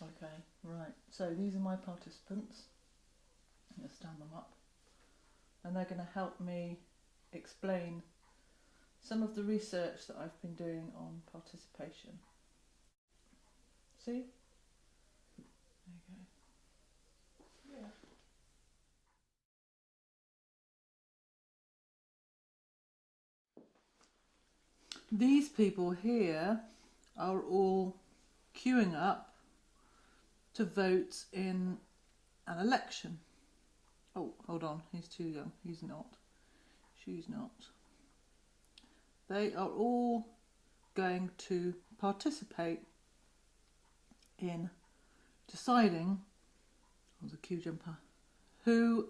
Okay, right. So these are my participants. I'm going to stand them up. And they're going to help me explain some of the research that I've been doing on participation. See? There you go. Yeah. These people here are all queuing up to vote in an election. Oh, hold on, he's too young. He's not. She's not. They are all going to participate in deciding, oh, the queue jumper, who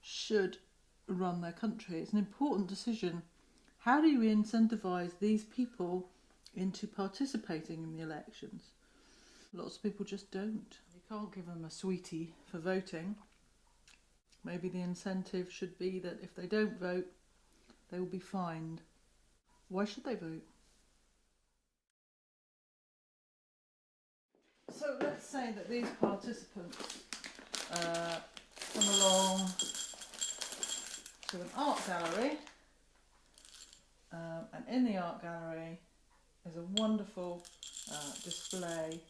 should run their country. It's an important decision. How do you incentivise these people into participating in the elections? Lots of people just don't. You can't give them a sweetie for voting. Maybe the incentive should be that if they don't vote, they will be fined. Why should they vote? So let's say that these participants come along to an art gallery, and in the art gallery is a wonderful display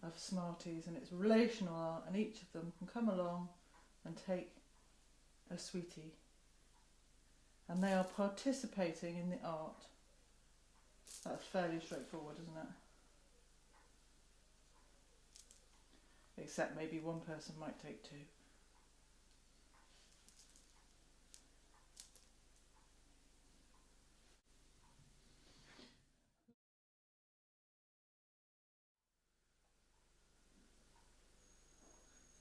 of Smarties, and it's relational art, and each of them can come along and take a sweetie, and they are participating in the art. That's fairly straightforward, isn't it? Except maybe one person might take two.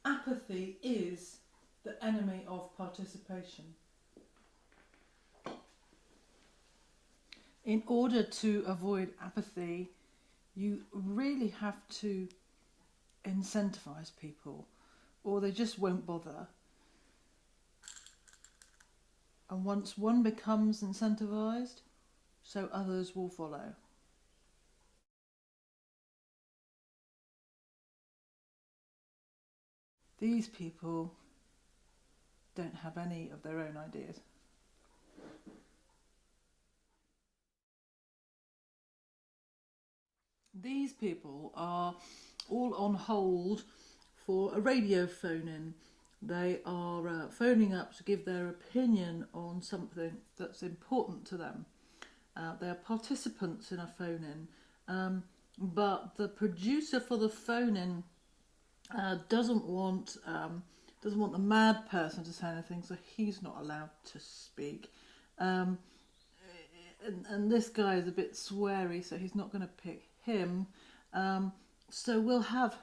Apathy is the enemy of participation. In order to avoid apathy, you really have to incentivise people, or they just won't bother. And once one becomes incentivised, so others will follow. These people don't have any of their own ideas. These people are all on hold for a radio phone-in. They are phoning up to give their opinion on something that's important to them. They are participants in a phone-in, but the producer for the phone-in doesn't want the mad person to say anything, so he's not allowed to speak. And this guy is a bit sweary, so he's not going to pick him. So we'll have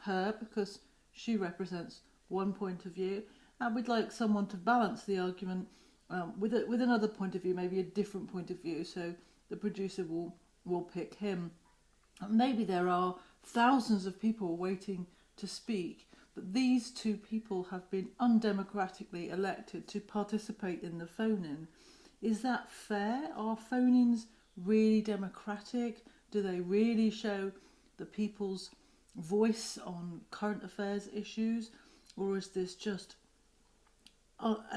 her because she represents one point of view, and we'd like someone to balance the argument with another point of view, maybe a different point of view. So the producer will pick him. And maybe there are thousands of people waiting to speak, but these two people have been undemocratically elected to participate in the phone-in. Is that fair? Are phone-ins really democratic? Do they really show the people's voice on current affairs issues? Or is this just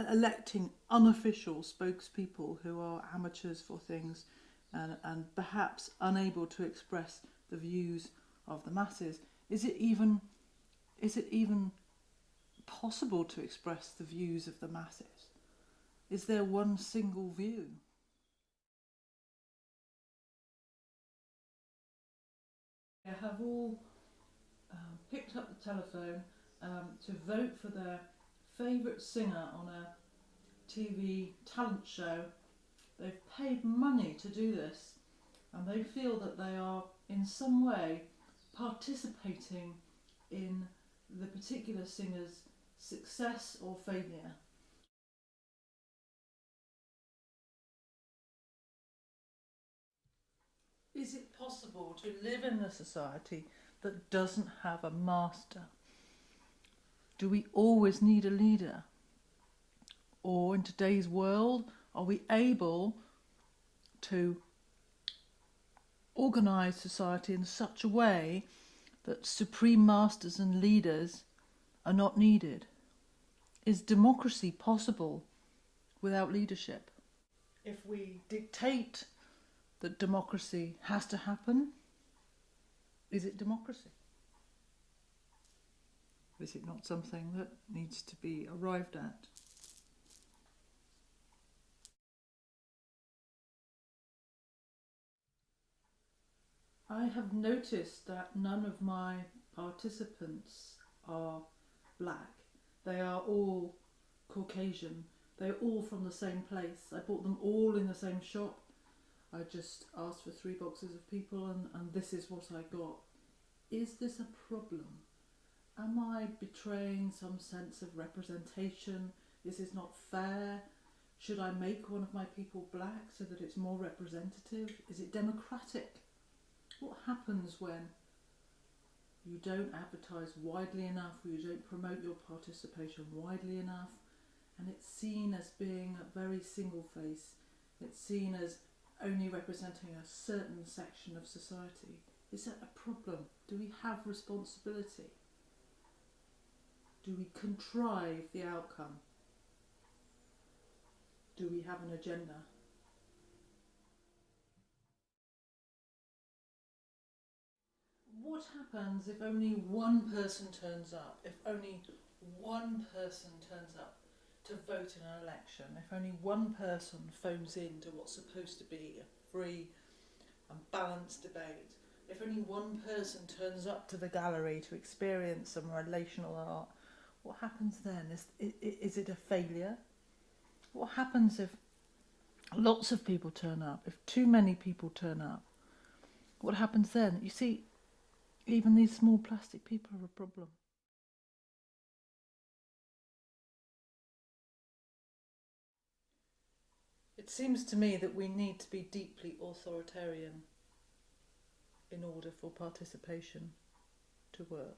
electing unofficial spokespeople who are amateurs for things and perhaps unable to express the views of the masses? Is it even possible to express the views of the masses? Is there one single view? They have all picked up the telephone to vote for their favourite singer on a TV talent show. They've paid money to do this, and they feel that they are in some way participating in the particular singer's success or failure. Is it possible to live in a society that doesn't have a master? Do we always need a leader? Or in today's world, are we able to organise society in such a way that supreme masters and leaders are not needed? Is democracy possible without leadership? If we dictate that democracy has to happen, is it democracy? Is it not something that needs to be arrived at? I have noticed that none of my participants are black. They are all Caucasian. They're all from the same place. I bought them all in the same shop. I just asked for 3 boxes of people and this is what I got. Is this a problem? Am I betraying some sense of representation? Is this not fair? Should I make one of my people black so that it's more representative? Is it democratic? What happens when you don't advertise widely enough, or you don't promote your participation widely enough, and it's seen as being a very single face? It's seen as only representing a certain section of society. Is that a problem? Do we have responsibility? Do we contrive the outcome? Do we have an agenda? What happens if only one person turns up? If only one person turns up to vote in an election? If only one person phones in to what's supposed to be a free and balanced debate? If only one person turns up to the gallery to experience some relational art? What happens then? Is it a failure? What happens if lots of people turn up? If too many people turn up? What happens then? You see, even these small plastic people are a problem. It seems to me that we need to be deeply authoritarian in order for participation to work.